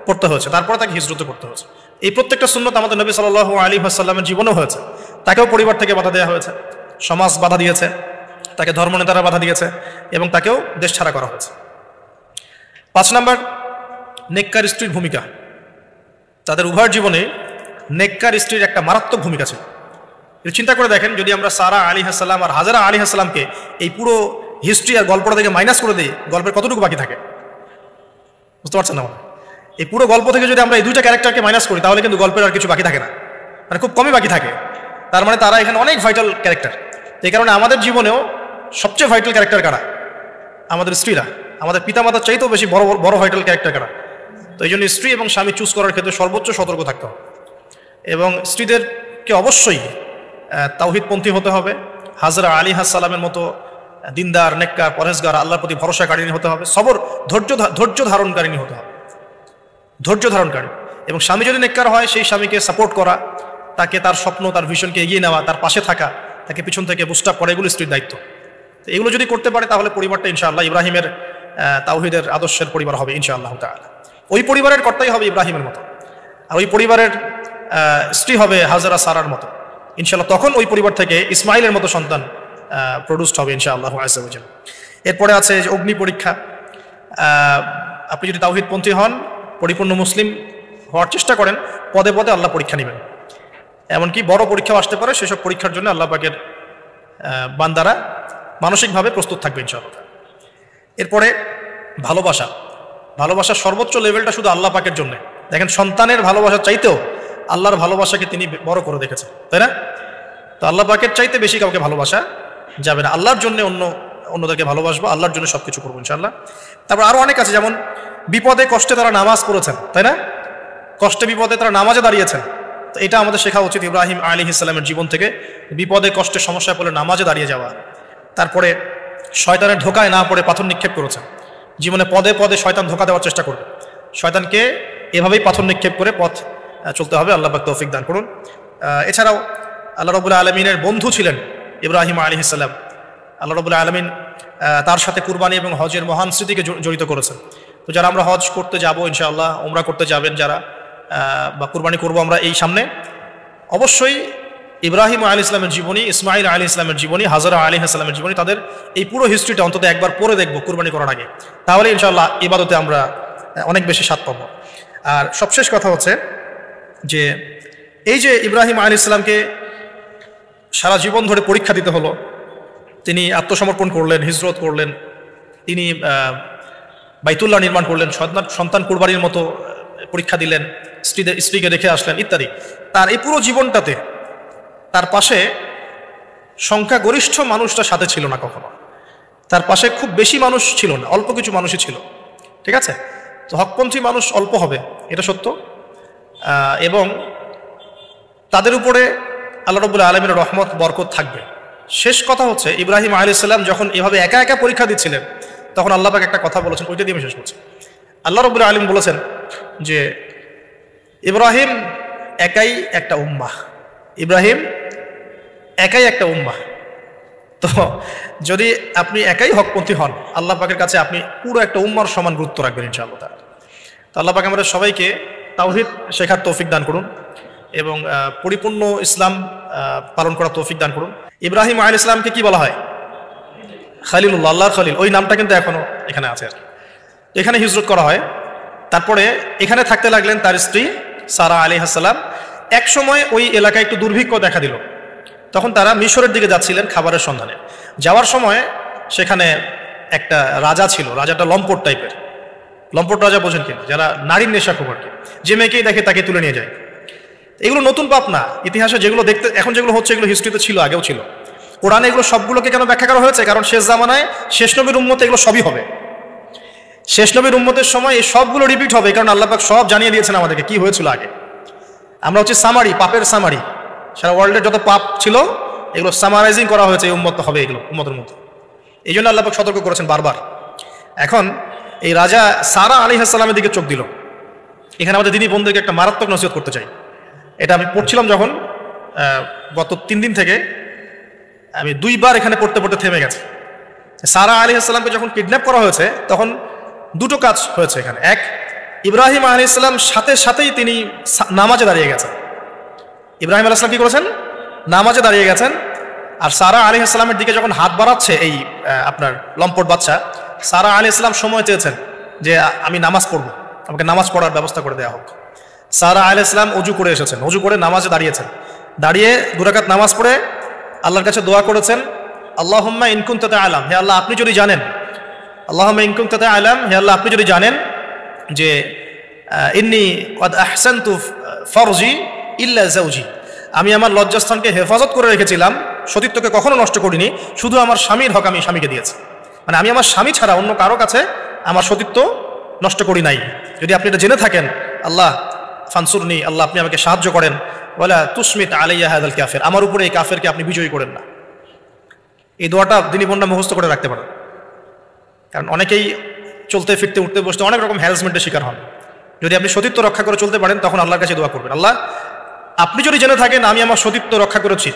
পড়তে হয়েছে, তারপরে তাকে হিজরত করতে হয়েছে। এই প্রত্যেকটা সুন্নত আমাদের নবী সাল্লাল্লাহু আলাইহি ওয়াসাল্লামের জীবনেও হয়েছে। তাকেও পরিবার থেকে বাধা দেওয়া হয়েছে, সমাজ বাধা দিয়েছে, তাকে ধর্মনেতারা বাধা দিয়েছে এবং তাকেও দেশ ছাড়া করা হয়েছে। 5 নম্বর নেককার স্ত্রীর ভূমিকা। তাদের উভয়ের জীবনে নেককার স্ত্রীর একটা মারাত্মক ভূমিকা ছিল। চিন্তা করে দেখেন, যদি আমরা সারা আলাইহিস সালাম আর হাজারা আলাইহিস সালামকে এই পুরো হিস্ট্রি আর গল্পটা থেকে মাইনাস করে দিই, গল্পের কতটুকু বাকি থাকে বুঝতে পারছেন না? এই পুরো গল্প থেকে যদি আমরা এই দুইটা ক্যারেক্টারকে মাইনাস করি তাহলে কিন্তু গল্পের আর কিছু বাকি থাকে না, মানে খুব কমই বাকি থাকে। তার মানে তারা এখানে অনেক ভাইটাল ক্যারেক্টার। এই কারণে আমাদের জীবনেও সবচেয়ে ভাইটাল ক্যারেক্টার কারা? আমাদের স্ত্রীরা। আমাদের পিতামাতার চাইতেও বেশি বড় বড় ভাইটাল ক্যারেক্টার কারা? তো এই জন্য স্ত্রী এবং স্বামী চুজ করার ক্ষেত্রে সর্বোচ্চ সতর্ক থাকতে হবে এবং স্ত্রীদেরকে অবশ্যই তাওহীদপন্থী হতে হবে, হাজরা আলাইহিস সালামের মতো দিনদার, নেককার, পরহেজগার, আল্লাহর প্রতি ভরসাকারিণী হতে হবে, সবর ধৈর্য ধারণকারিণী হতে হবে, ধৈর্য ধারণকারী। এবং স্বামী যদি নেককার হয়, সেই স্বামীকে সাপোর্ট করা, তাকে তার স্বপ্ন, তার ভিশনকে এগিয়ে নেওয়া, তার পাশে থাকা, তাকে পিছন থেকে বুস্ট আপ করা, এগুলো স্ত্রীর দায়িত্ব। তো এগুলো যদি করতে পারে তাহলে পরিবারটা ইনশাআল্লাহ ইব্রাহিমের তাওহীদের আদর্শের পরিবার হবে ইনশাআল্লাহ তাআলা। ওই পরিবারের কর্তাই হবে ইব্রাহিমের মতো, আর ওই পরিবারের স্ত্রী হবে হাজরা সারার মতো ইনশাআল্লাহ। তখন ওই পরিবার থেকে ইসমাইলের মতো সন্তান প্রডিউসড হবে ইনশাআল্লাহ আযজা ওয়া জাল্লা। এরপরে আছে যে অগ্নি পরীক্ষা। আপনি যদি তাওহীদপন্থী হন, পরিপূর্ণ মুসলিম হওয়ার চেষ্টা করেন, পদে পদে আল্লাহ পরীক্ষা নেবেন। এমনকি বড় পরীক্ষাও আসতে পারে, সেসব পরীক্ষার জন্য আল্লাহ পাকের বান্দারা মানসিকভাবে প্রস্তুত থাকবে ইনশাআল্লাহ। এরপরে ভালোবাসা। ভালোবাসার সর্বোচ্চ লেভেলটা শুধু আল্লাহ পাকের জন্য। দেখেন, সন্তানের ভালোবাসার চাইতেও আল্লাহর ভালোবাসাকে তিনি বড় করে দেখেছেন, তাই না? তো আল্লাহ পাকের চাইতে বেশি কাউকে ভালোবাসা যাবে না। আল্লাহর জন্য অন্যদেরকে ভালোবাসবো, আল্লাহর জন্য সবকিছু করবো ইনশাআল্লাহ। তারপর আরো অনেক আছে, যেমন বিপদে কষ্টে তারা নামাজ পড়েছেন, তাই না? কষ্টে বিপদে তারা নামাজে দাঁড়িয়েছেন। তো এটা আমাদের শেখা উচিত ইব্রাহিম আলাইহিস সালামের জীবন থেকে, বিপদে কষ্টে সমস্যায় পড়লে নামাজে দাঁড়িয়ে যাওয়া। তারপরে শয়তানের ধোকায় না পড়ে পাথর নিক্ষেপ করেছেন। জীবনে পদে পদে শয়তান ধোকা দেওয়ার চেষ্টা করবে, শয়তানকে এভাবেই পাথর নিক্ষেপ করে পথ চলতে হবে। আল্লাহ পাক তৌফিক দান করুন। এছাড়াও আল্লাহ রাব্বুল আলামিনের বন্ধু ছিলেন ইব্রাহিম আলাইহিস সালাম। আল্লাহ রাব্বুল আলামিন তার সাথে কুরবানি এবং হজের মহান স্মৃতিকে জড়িত করেছেন। তো যারা আমরা হজ করতে যাব ইনশাআল্লাহ, উমরা করতে যাবেন যারা, বা কুরবানি করবো আমরা এই সামনে, অবশ্যই ইব্রাহিম আলাইহিস সালামের জীবনী, ইসমাইল আলাইহিস সালামের জীবনী, হাজরা আলাইহিস সালামের জীবনী, তাদের এই পুরো হিস্ট্রিটা অন্তত একবার পড়ে দেখবো কুরবানি করার আগে। তাহলে ইনশাআল্লাহ ইবাদতে আমরা অনেক বেশি স্বাদ পাবো। আর সবশেষ কথা হচ্ছে যে এই যে ইব্রাহিম আলাইহিস সালামকে সারা জীবন ধরে পরীক্ষা দিতে হলো, তিনি আত্মসমর্পণ করলেন, হিজরত করলেন, তিনি বাইতুল্লাহ নির্মাণ করলেন, সন্তান কুরবানির মতো পরীক্ষা দিলেন, স্ত্রীকে রেখে আসলেন ইত্যাদি। তার এই পুরো জীবনটাতে তার পাশে সংখ্যাগরিষ্ঠ মানুষটা সাথে ছিল না কখনো। তার পাশে খুব বেশি মানুষ ছিল না, অল্প কিছু মানুষই ছিল, ঠিক আছে? তো হকপন্থী মানুষ অল্প হবে, এটা সত্য, এবং তাদের উপরে আল্লাহ রাব্বুল আলামিনের রহমত বরকত থাকবে। শেষ কথা হচ্ছে, ইব্রাহিম আলাইহিস সালাম যখন এভাবে একা একা পরীক্ষা দিচ্ছিলেন, তখন আল্লাহ পাক একটা কথা বলেছেন, ওইটা দিয়ে আমি শেষ করছি। আল্লাহ রাব্বুল আলামিন বলেছেন যে ইব্রাহিম একাই একটা উম্মাহ, ইব্রাহিম একাই একটা উম্মাহ। তো যদি আপনি একাই হকপন্থী হন, আল্লাহ পাকের কাছে আপনি পুরো একটা উম্মার সমান গুরুত্ব রাখবেন ইনশাআল্লাহ তাআলা। তো আল্লাহ পাক আমাদের সবাইকে তাওহীদ শেখার তৌফিক দান করুন এবং পরিপূর্ণ ইসলাম পালন করার তৌফিক দান করুন। ইব্রাহিম আলাইহিস সালামকে কি বলা হয়? খলিলুল্লাহ, আল্লাহর খলিল। ওই নামটা কিন্তু এখনো এখানে আছে। এখানে হিজরত করা হয়। তারপরে এখানে থাকতে লাগলেন তার স্ত্রী সারা আলাইহিস সালাম। এক সময় ওই এলাকায় একটু দুর্ভিক্ষ দেখা দিল, তখন তারা মিশরের দিকে যাচ্ছিলেন খাবারের সন্ধানে। যাওয়ার সময় সেখানে একটা রাজা ছিল, রাজাটা লম্পট টাইপের। লম্পট রাজা বোঝেন কিনা? যারা নারীর নেশা খুব আর কি, যে মেয়েকেই দেখে তাকে তুলে নিয়ে যায়। এগুলো নতুন পাপ না, ইতিহাসে যেগুলো দেখতে এখন যেগুলো হচ্ছে এগুলো হিস্ট্রিতে ছিল, আগেও ছিল। কোরআনে এগুলো সবগুলোকে কেন ব্যাখ্যা করা হয়েছে? কারণ শেষ জামানায় শেষ নবীর উম্মতে এগুলো সবই হবে। শেষ নবীর উম্মতের সময় এই সবগুলো রিপিট হবে, কারণ আল্লাহ পাক সব জানিয়ে দিয়েছেন আমাদেরকে কি হয়েছিল আগে। আমরা হচ্ছে সামারি, পাপের সামারি। সারা ওয়ার্ল্ডের যত পাপ ছিল এগুলো সামারাইজিং করা হয়েছে, এই উম্মত হবে এগুলো উম্মতের মধ্যে। এই জন্য আল্লাহ পাক সতর্ক করেছেন বারবার। এখন এই রাজা সারা আলাইহিস সালামের দিকে চোখ দিল। এখানে আমাদের দিনী বোনদেরকে একটা মারাত্মক নসিহত করতে চাই। এটা আমি পড়ছিলাম যখন গত 3 দিন থেকে, আমি 2 বার এখানে পড়তে পড়তে থেমে গেছে। সারা আলাইহিস সালামকে যখন কিডন্যাপ করা হয়েছে তখন 2টো কাজ হয়েছে এখানে। এক, ইব্রাহিম আলাইহিস সালাম সাথে সাথেই তিনি নামাজে দাঁড়িয়ে গেছেন। ইব্রাহিম আলাইহিস সালাম কি করেছেন? নামাজে দাঁড়িয়ে গেছেন। আর সারা আলাইহিস সালামের দিকে যখন হাত বাড়াচ্ছে এই আপনার লম্পট বাচ্চা, সারা আলাইহিস সালাম সময় চেয়েছেন যে আমি নামাজ পড়বো, আমাকে নামাজ পড়ার ব্যবস্থা করে দেওয়া হোক। সারা আলাইহিস সালাম অজু করে এসেছেন, অজু করে নামাজে দাঁড়িয়েছেন। দাঁড়িয়ে 2 রাকাত নামাজ পড়ে আল্লাহর কাছে দোয়া করেছেন, আল্লাহুম্মা ইন কুনতা তা'লাম, হে আল্লাহ আপনি যদি জানেন, আল্লাহুম্মা ইন কুনতা তা'লাম, হে আল্লাহ আপনি যদি জানেন যে ইন্নী ক্বাদ আহসানতু ফারজি ইল্লা যাওজি, আমি আমার লজ্জাস্থানকে হেফাজত করে রেখেছিলাম, সতীত্বকে কখনো নষ্ট করিনি, শুধু আমার স্বামীর হক আমি স্বামীকে দিয়েছি। মানে আমি আমার স্বামী ছাড়া অন্য কারো কাছে আমার সতীত্ব নষ্ট করি নাই। যদি আপনি এটা জেনে থাকেন, আল্লাহ ফানসুরনি, আল্লাহ আপনি আমাকে সাহায্য করেন, ওয়ালা তুসমিত আলাইয়া হাযাল কাফির, আমার উপরে এই কাফেরকে আপনি বিজয়ী করেন না। এই দোয়াটা দিনী বোনরা মুখস্থ করে রাখতে পারেন, কারণ অনেকেই চলতে ফিরতে উঠতে বসতে অনেক রকম হ্যারাসমেন্টের শিকার হন। যদি আপনি সতীত্ব রক্ষা করে চলতে পারেন তখন আল্লাহর কাছে দোয়া করবেন, আল্লাহ আপনি যদি জেনে থাকেন আমি আমার সতীত্ব রক্ষা করেছি,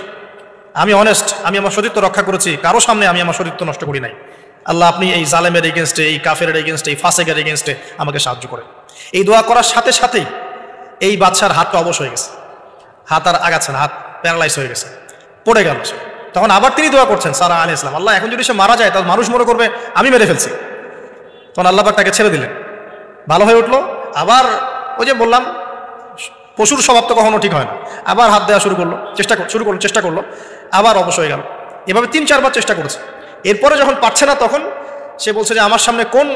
আমি অনেস্ট, আমি আমার সতীত্ব রক্ষা করেছি, কারো সামনে আমি আমার সতীত্ব নষ্ট করি নাই, আল্লাহ আপনি এই জালেমের এগেনস্টে, এই কাফের এগেনস্টে, এই ফাসেকের এগেনস্টে আমাকে সাহায্য করেন। এই দোয়া করার সাথে সাথেই এই বাচ্চার হাতটা অবশ হয়ে গেছে, হাত আর আগাচ্ছে না, হাত প্যারালাইজ হয়ে গেছে, পড়ে গেল। তখন আবার তিনি দোয়া করছেন সারা আলাইহিস সালাম, আল্লাহ এখন যদি সে মারা যায় তাহলে মানুষ মনে করবে আমি মেরে ফেলছি। তখন আল্লাহ পাক তাকে ছেড়ে দিলেন, ভালো হয়ে উঠলো। আবার ওই যে বললাম পশুর স্বভাব তো কখনো ঠিক হয় না, আবার হাত দেওয়া শুরু করলো, চেষ্টা করলো, আবার অবশ হয়ে গেল। এভাবে 3-4 বার চেষ্টা করেছে। এরপরে যখন পারছে না তখন সে বলছে যে আমার সামনে কোন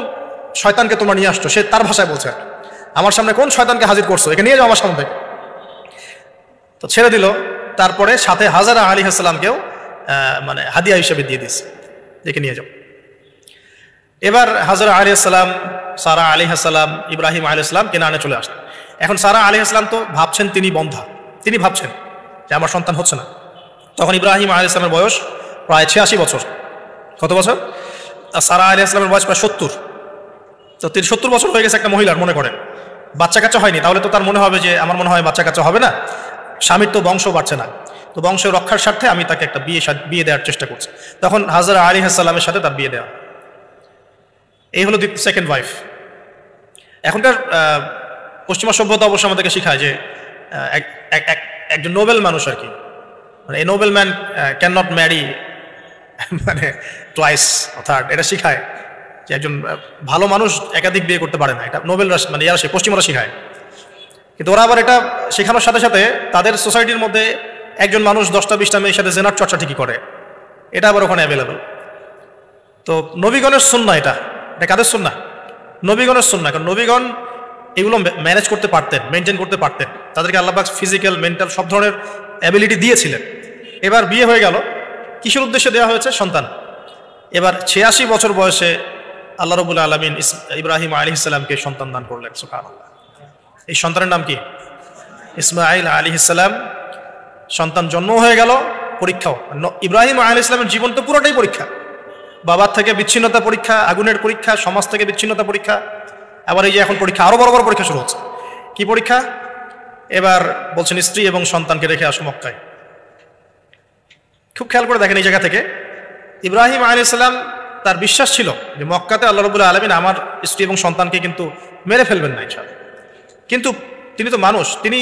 শয়তানকে তোমরা নিয়ে আসছো, সে তার ভাষায় বলছে, আমার সামনে কোন শয়তানকে হাজির করছো, একে নিয়ে যাও আমার সামনে থেকে। তো ছেড়ে দিল। তারপরে সাথে হাজারা আলাইহিস সালামকেও মানে হাদিয়া হিসেবে দিয়ে দিয়েছে, একে নিয়ে যাও। এবার হাজারা আলাইহিস সালাম, সারা আলাইহিস সালাম, ইব্রাহিম আলাইহিস সালাম কেনানে চলে আসলেন। এখন সারা আলাইহিস সালাম তো ভাবছেন তিনি বন্ধা, তিনি ভাবছেন যে আমার সন্তান হচ্ছে না। তখন ইব্রাহিম আলাইহিস সালামের বয়স প্রায় 86 বছর। কত বছর? আর সারা আলাইহিস সালামের বয়স প্রায় 70। তো 70 বছর হয়ে গেছে একটা মহিলার, মনে করেন বাচ্চা কাচ্চা হয়নি, তাহলে তো তার মনে হবে যে আমার মনে হয় বাচ্চা কাচ্চা হবে না, স্বামীর তো বংশ বাড়ছে না, তো বংশ রক্ষার স্বার্থে আমি তাকে একটা বিয়ে দেওয়ার চেষ্টা করছি। তখন হাজারা আলাইহিস সালামের সাথে তার বিয়ে দেওয়া। এই হলো সেকেন্ড ওয়াইফ। এখনকার পশ্চিমা সভ্যতা অবশ্য আমাদেরকে শেখায় যে একজন নোবেল মানুষ আর কি, মানে এই Nobel man can not marry মানে টুয়াইস থার্ড, এটা শিখায় যে একজন ভালো মানুষ একাধিক বিয়ে করতে পারে না। এটা নোবেল মানে ইয়ারা পশ্চিমারা শিখায়। কিন্তু ওরা আবার এটা শেখানোর সাথে সাথে তাদের সোসাইটির মধ্যে একজন মানুষ 10টা-20টা মেয়ের সাথে জেনার চর্চা ঠিকই করে, এটা আবার ওখানে অ্যাভেলেবল। তো নবীগণের সুন্নাহ, এটা কাদের সুন্নাহ? নবীগণের সুন্নাহ। কারণ নবীগণ এগুলো ম্যানেজ করতে পারতেন, মেনটেন করতে পারতেন, তাদেরকে আল্লাহ পাক ফিজিক্যাল, মেন্টাল সব ধরনের অ্যাবিলিটি দিয়েছিলেন। এবার বিয়ে হয়ে গেল, কিসের উদ্দেশ্যে দেওয়া হয়েছে? সন্তান। এবার 86 বছর বয়সে আল্লাহ রাব্বুল আলামিন ইব্রাহিম আলাইহিস সালামকে সন্তান দান করলেন। সুবহানাল্লাহ। এই সন্তানের নাম কি? ইসমাঈল আলাইহিস সালাম। সন্তান জন্ম হয়ে গেল, পরীক্ষাও। ইব্রাহিম আলাইহিস সালামের জীবন তো পুরোটাই পরীক্ষা। বাবার থেকে বিচ্ছিন্নতা পরীক্ষা, আগুনের পরীক্ষা, সমাজ থেকে বিচ্ছিন্নতা পরীক্ষা, আবার এই যে এখন পরীক্ষা, আরো বড় বড় পরীক্ষা শুরু হচ্ছে। কি পরীক্ষা? এবার বলছেন স্ত্রী এবং সন্তানকে রেখে আসো মক্কায়। খুব খেয়াল করে দেখেন এই জায়গা থেকে, ইব্রাহিম আলাইহিস সালাম তার বিশ্বাস ছিল যে মক্কাতে আল্লাহ রাব্বুল আলামিন আমার স্ত্রী এবং সন্তানকে কিন্তু মেরে ফেলবেন না ইনশাআল্লাহ। কিন্তু তিনি তো মানুষ, তিনি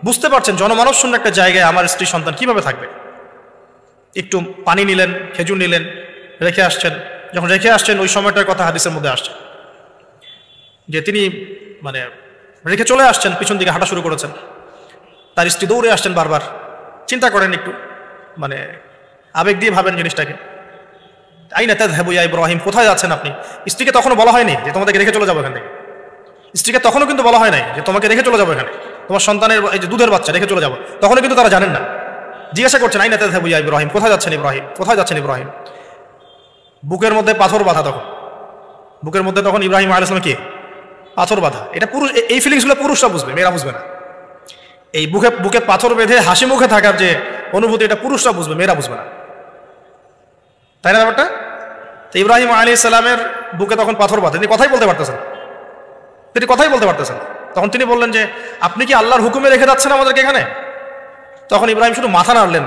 বুঝতে পারছেন জনমানব শূন্য একটা জায়গায় আমার স্ত্রী সন্তান কিভাবে থাকবে। একটু পানি নিলেন, খেজুর নিলেন, রেখে আসছেন। যখন রেখে আসছেন ওই সময়টার কথা হাদিসের মধ্যে আসছে যে তিনি মানে রেখে চলে আসছেন, পিছন দিকে হাঁটা শুরু করেছেন, তার স্ত্রী দৌড়ে আসছেন বারবার। চিন্তা করেন একটু, মানে আবেগ দিয়ে ভাবেন জিনিসটাকে। আইনা তাযহাবু ইয়া ইব্রাহিম, কোথায় যাচ্ছেন আপনি? স্ত্রীকে তখনও বলা হয়নি যে তোমাদেরকে রেখে চলে যাবো এখান থেকে। স্ত্রীকে তখনও কিন্তু বলা হয় নাই যে তোমাকে রেখে চলে যাবো এখানে, তোমার সন্তানের এই যে দুধের বাচ্চা রেখে চলে যাবো, তখনও কিন্তু তারা জানেন না। জিজ্ঞাসা করছেন আইনা তাযহাবু ইয়া ইব্রাহিম, কোথায় যাচ্ছেন ইব্রাহিম, কোথায় যাচ্ছেন ইব্রাহিম? বুকের মধ্যে পাথর বাঁধা, তখন বুকের মধ্যে তখন ইব্রাহিম আলাইহিস সালাম কি পাথর বাঁধা। এটা পুরুষ, এই ফিলিংসগুলো পুরুষরা বুঝবে, মেয়েরা বুঝবে না। এই বুকে বুকে পাথর বেঁধে হাসি মুখে থাকার যে অনুভূতি, এটা পুরুষরা বুঝবে, মেয়েরা বুঝবে না, তাই না ব্যাপারটা? তো ইব্রাহিম আলাইহিস সালামের বুকে তখন পাথর বাঁধে, তিনি কথাই বলতে পারতেছেন, তখন তিনি বললেন যে আপনি কি আল্লাহর হুকুমে রেখে যাচ্ছেন আমাদেরকে এখানে? তখন ইব্রাহিম শুধু মাথা নাড়লেন,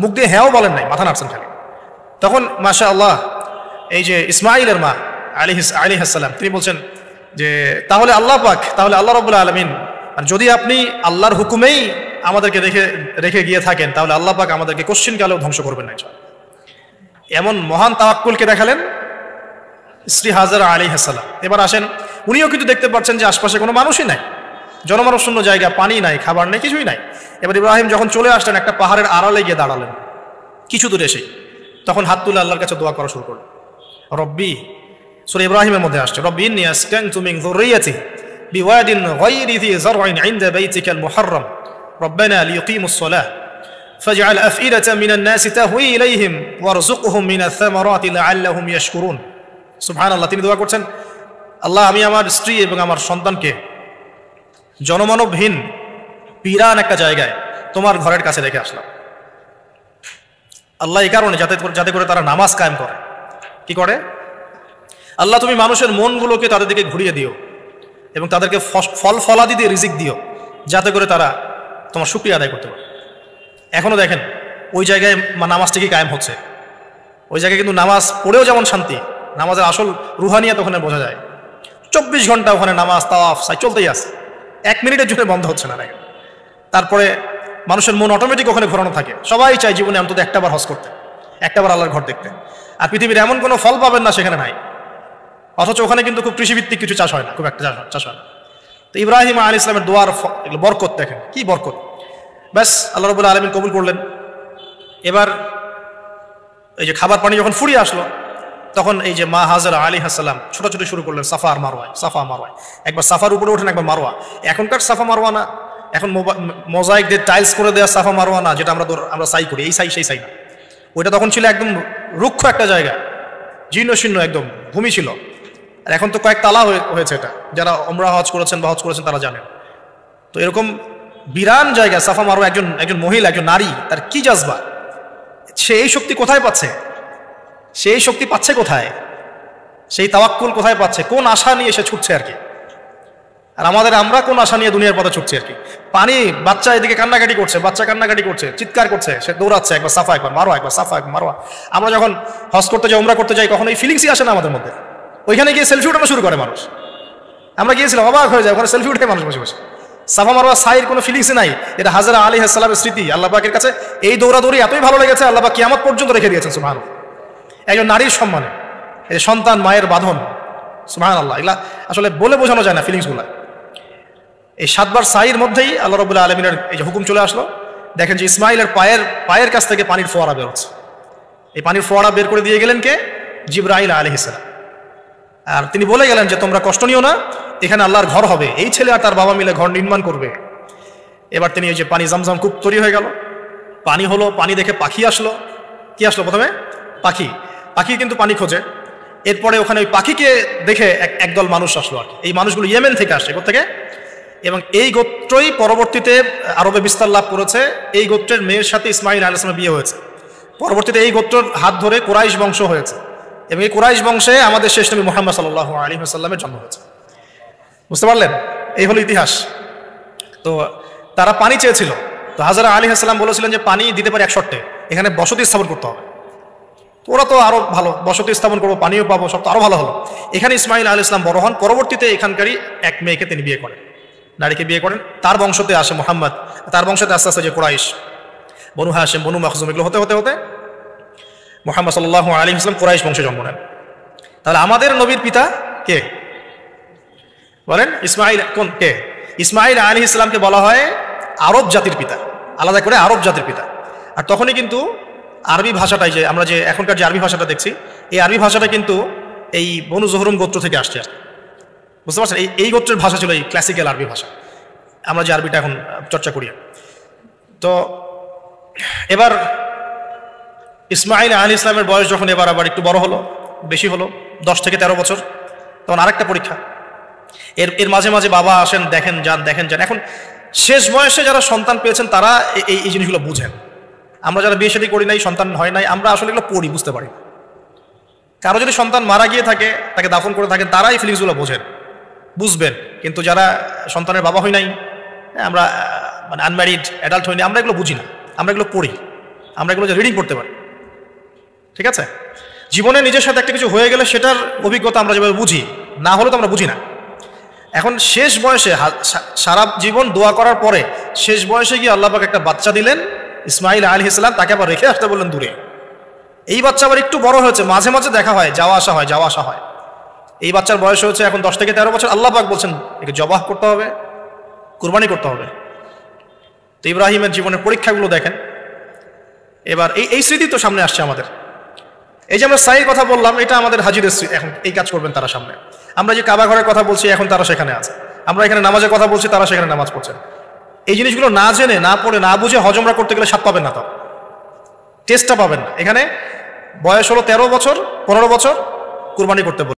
মুখ দিয়ে হ্যাঁও বলেন নাই, মাথা নাড়ছেন খালি। তখন মাশাআল্লাহ এই যে ইসমাইলের মা আলাইহিস সালাম তিনি বলছেন যে তাহলে আল্লাহ পাক, তাহলে আল্লাহ রাব্বুল আলামিন, আর যদি আপনি আল্লাহর হুকুমেই আমাদেরকে রেখে গিয়ে থাকেন, তাহলে আল্লাহ পাক আমাদেরকে কোশ্চিন কালেও ধ্বংস করবেন না। এমন মহান তাওয়াক্কুলকে দেখালেন স্ত্রী হাজারা আলাইহিস সালাম। এবার আসেন, উনিও কিন্তু দেখতে পাচ্ছেন যে আশপাশে কোনো মানুষই নাই, জনমানব শূন্য জায়গা, পানি নাই, খাবার নেই, কিছুই নাই। এবার ইব্রাহিম যখন চলে আসলেন একটা পাহাড়ের আড়ালে গিয়ে দাঁড়ালেন কিছু দূরে এসে, তখন হাত তুলে আল্লাহর কাছে দোয়া করা শুরু করলেন। রব্বি, সূরা ইব্রাহিমের মধ্যে আসছে, রব্বি ইন্নী আসকানতু মিন যুররিয়াতি বিওয়াদিন গায়রি যি যার'ইন ইনদা বাইতিকাল মুহাররম রব্বানা লিয়ুকিমুস সালাহ ফাজআল আফইদাতাম মিনান নাসি তাহওয়ি ইলাইহিম ওয়ারযুকহুম মিনাস সামারাতি লাআল্লাহুম ইয়াশকুরুন। সুবহানাল্লাহ, তিনি দোয়া করছেন, আল্লাহ আমি আমার স্ত্রী এবং আমার সন্তানকে জনমানবহীন পিরান একটা জায়গায় তোমার ঘরের কাছে রেখে আসলাম। আল্লাহ এই কারণে যাতে করে তারা নামাজ কায়েম করে। কি করে? আল্লাহ তুমি মানুষের মনগুলোকে তাদের দিকে ঘুরিয়ে দিও এবং তাদেরকে ফল ফলাদি দিয়ে রিজিক দিও, যাতে করে তারা তোমার শুকরিয়া আদায় করতে পারে। এখনো দেখেন ওই জায়গায় নামাজ ঠিকই কায়েম হচ্ছে, ওই জায়গায় কিন্তু নামাজ পড়েও যেমন শান্তি, নামাজের আসল রুহানিয়াত ওখানে বোঝা যায়। 24 ঘন্টা ওখানে নামাজ তাওয়াফ সাই চলতেই আছে, 1 মিনিটের জন্য বন্ধ হচ্ছে না। তারপরে মানুষের মন অটোমেটিক ওখানে ঘোরানো থাকে, সবাই চায় জীবনে অন্তত একটাবার হজ করতে, একটাবার আল্লাহর ঘর দেখতে। আর পৃথিবীর এমন কোনো ফল পাবেন না সেখানে নাই, অথচ ওখানে কিন্তু খুব কৃষিভিত্তিক কিছু চাষ হয় না, খুব একটা চাষ হয় না। তো ইব্রাহিম আলাইহিস সালামের দোয়ার বরকত দেখেন, কি বরকত! ব্যাস আল্লাহ রাব্বুল আলামিন কবুল করলেন। এবার এই যে খাবার পানি যখন ফুরিয়ে আসলো, তখন এই যে মা হাজরা আলাইহিস সালাম ছোটাছুটি শুরু করলেন সাফা আর মারওয়ায়, সাফা মারওয়ায়। একবার সাফার উপরে ওঠেন, একবার মারওয়া। এখনকার সাফা মারওয়া না, এখন মোজাইক দিয়ে টাইলস করে দেওয়া সাফা মারওয়া না, যেটা আমরা সাই করি, এই সাই সেই সাই না। ওইটা তখন ছিল একদম রুক্ষ একটা জায়গা, জীর্ণ শীর্ণ একদম ভূমি ছিল। আর এখন তো কয়েক তালা হয়েছে, এটা যারা ওমরা হজ করেছেন বা হজ করেছেন তারা জানেন। তো এরকম বিরান জায়গা সাফা মারওয়া, একজন মহিলা, একজন নারী, তার কি জাজবা, সে এই শক্তি কোথায় পাচ্ছে? সেই শক্তি পাচ্ছে কোথায়? সেই তাওয়াক্কুল কোথায় পাচ্ছে? কোন আশা নিয়ে সে ছুটছে আর কি? আর আমরা কোন আশা নিয়ে দুনিয়ার পথে ছুটছি আর কি? পানি, বাচ্চা এদিকে কান্নাকাটি করছে, কান্নাকাটি করছে, চিৎকার করছে, সে দৌড়াচ্ছে, একবার সাফা একবার মারওয়া, একবার সাফা একবার মারওয়া। আমরা যখন হজ করতে যাই, ওমরা করতে যাই, কখন এই ফিলিংসই আসে না আমাদের মধ্যে। ওইখানে গিয়ে সেলফি উঠানো শুরু করে মানুষ। আমরা গিয়েছিলাম, অবাক হয়ে যায়, ওখানে সেলফি উঠে মানুষ বসে বসে। সাফা মারওয়া সাইর কোনো ফিলিংসই নাই, এটা হাজরা আলাইহিস সালামের স্মৃতি। আল্লাহ পাকের কাছে এই দৌড়াদৌড়ি এতই ভালো লেগেছে, আল্লাহ পাক কিয়ামত পর্যন্ত রেখে দিয়েছেন। সুবহানাল্লাহ, একজন নারীর সম্মানে, এই সন্তান মায়ের বাঁধন, সুবহানাল্লাহ, এগুলা আসলে বলে বোঝানো যায় না ফিলিংসগুলা। এই 7 বার সাইর মধ্যেই আল্লাহ রাব্বুল আলামিনের এই যে হুকুম চলে আসলো। দেখেন যে ইসমাইলের পায়ের কাছ থেকে পানির ফোয়ারা বের হচ্ছে। এই পানির ফোয়ারা বের করে দিয়ে গেলেন কে? জিবরাইল আলাইহিস সালাম। আর তিনি বলে গেলেন যে তোমরা কষ্ট নিও না, এখানে আল্লাহর ঘর হবে, এই ছেলে আর তার বাবা মিলে ঘর নির্মাণ করবে। এবার তিনি এই যে পানি জমজম কূপ তৈরি হয়ে গেল, পানি হলো, পানি দেখে পাখি আসলো। কি আসলো প্রথমে? পাখি কিন্তু পানি খোঁজে। এরপরে ওখানে ওই পাখিকে দেখে একদল মানুষ আসলো আর কি। এই মানুষগুলো ইয়েমেন থেকে আসে, কোত্থেকে? এবং এই গোত্রই পরবর্তীতে আরবে বিস্তার লাভ করেছে। এই গোত্রের মেয়ের সাথে ইসমাইল আলাইহিস সালামের বিয়ে হয়েছে। পরবর্তীতে এই গোত্রের হাত ধরে কুরাইশ বংশ হয়েছে, এবং এই কুরাইশ বংশে আমাদের শেষ নবী মুহাম্মদ সাল্লাল্লাহু আলাইহি ওয়াসাল্লামের জন্ম হয়েছে। বুঝতে পারলেন? এই হলো ইতিহাস। তো তারা পানি চেয়েছিল, তো হাজরা আলাইহিস সালাম বলেছিলেন যে পানি দিতে পারে এক শর্তে, এখানে বসতি স্থাপন করতে হবে। তো ওরা তো আরো ভালো, বসতি স্থাপন করবো, পানিও পাবো, সব তো আরো ভালো হলো। এখানে ইসমাইল আলাইহিস সালাম বড় হন, পরবর্তীতে এখানকারই এক মেয়েকে তিনি বিয়ে করেন, নারীকে বিয়ে করেন। তার বংশতে আসে মুহাম্মদ, তার বংশতে আস্তে আস্তে যে কুরাইশ, বনু হাশিম, বনু মাখজুম, এগুলো হতে হতে হতে মুহাম্মদ সাল্লাল্লাহু আলাইহি ওয়াসাল্লাম কুরাইশ বংশে জন্ম নেন। তাহলে আমাদের নবীর পিতা কে বলেন? ইসমাইল। কে? ইসমাইল আলাইহিস সালামকে বলা হয় আরব জাতির পিতা, আলাদা করে আরব জাতির পিতা। আর তখনই কিন্তু আরবি ভাষাটাই, যে আমরা যে এখনকার যে আরবি ভাষাটা দেখছি, এই আরবি ভাষাটা কিন্তু এই বনু জোহরুম গোত্র থেকে আসছে। বুঝতে পারছেন? এই গোত্রের ভাষা ছিল এই ক্লাসিক্যাল আরবি ভাষা, আমরা যে আরবিটা এখন চর্চা করি। তো এবার ইসমাইল আলাইহিস সালামের বয়স যখন এবার আবার একটু বড় হলো, বেশি হলো, 10 থেকে 13 বছর, তখন আরেকটা পরীক্ষা। এর মাঝে মাঝে বাবা আসেন, দেখেন যান। এখন শেষ বয়সে যারা সন্তান পেয়েছেন তারা এই জিনিসগুলো বুঝেন। আমরা যারা বিয়ে শাদী করি নাই, সন্তান হয় নাই, আমরা আসলে এগুলো পড়ি, বুঝতে পারি। কারো যদি সন্তান মারা গিয়ে থাকে, তাকে দাফন করে থাকেন, তারা এই ফিলিংসগুলো বোঝেন, বুঝবেন। কিন্তু যারা সন্তানের বাবা হই নাই, আমরা মানে আনম্যারিড অ্যাডাল্ট হই নাই, আমরা এগুলো বুঝি না, আমরা এগুলো পড়ি, আমরা এগুলো রিডিং করতে পারি। ঠিক আছে, জীবনে নিজের সাথে একটা কিছু হয়ে গেলে সেটার অভিজ্ঞতা আমরা যেভাবে বুঝি, না হলে তো আমরা বুঝি না। এখন শেষ বয়সে সারা জীবন দোয়া করার পরে শেষ বয়সে গিয়ে আল্লাহ পাক একটা বাচ্চা দিলেন, ইসমাইল আলাইহিস সালাম, তাকে আবার রেখে আসতে বললেন দূরে। এই বাচ্চা আবার একটু বড় হয়েছে, মাঝে মাঝে দেখা হয়, যাওয়া আসা হয়। এই বাচ্চার বয়স হচ্ছে এখন 10 থেকে 13 বছর। আল্লাহ পাক বলছেন একে জবাহ করতে হবে, কুরবানি করতে হবে। তো ইব্রাহিমের জীবনের পরীক্ষাগুলো দেখেন। এবার এই স্মৃতি তো সামনে আসছে আমাদের। এই যে আমরা সাইয়ের কথা বললাম, এটা আমাদের হাজিদের স্মৃতি। এখন এই কাজ করবেন তারা সামনে। আমরা যে কাবা ঘরের কথা বলছি, এখন তারা সেখানে আছে। আমরা এখানে নামাজের কথা বলছি, তারা সেখানে নামাজ পড়ছেন। এই জিনিসগুলো না জেনে, না পড়ে, না বুঝে হজমরা করতে গেলে স্বাদ পাবেন না, তো টেস্টটা পাবেন না। এখানে বয়স হলো 13 বছর, 15 বছর, কুরবানি করতে বলছে।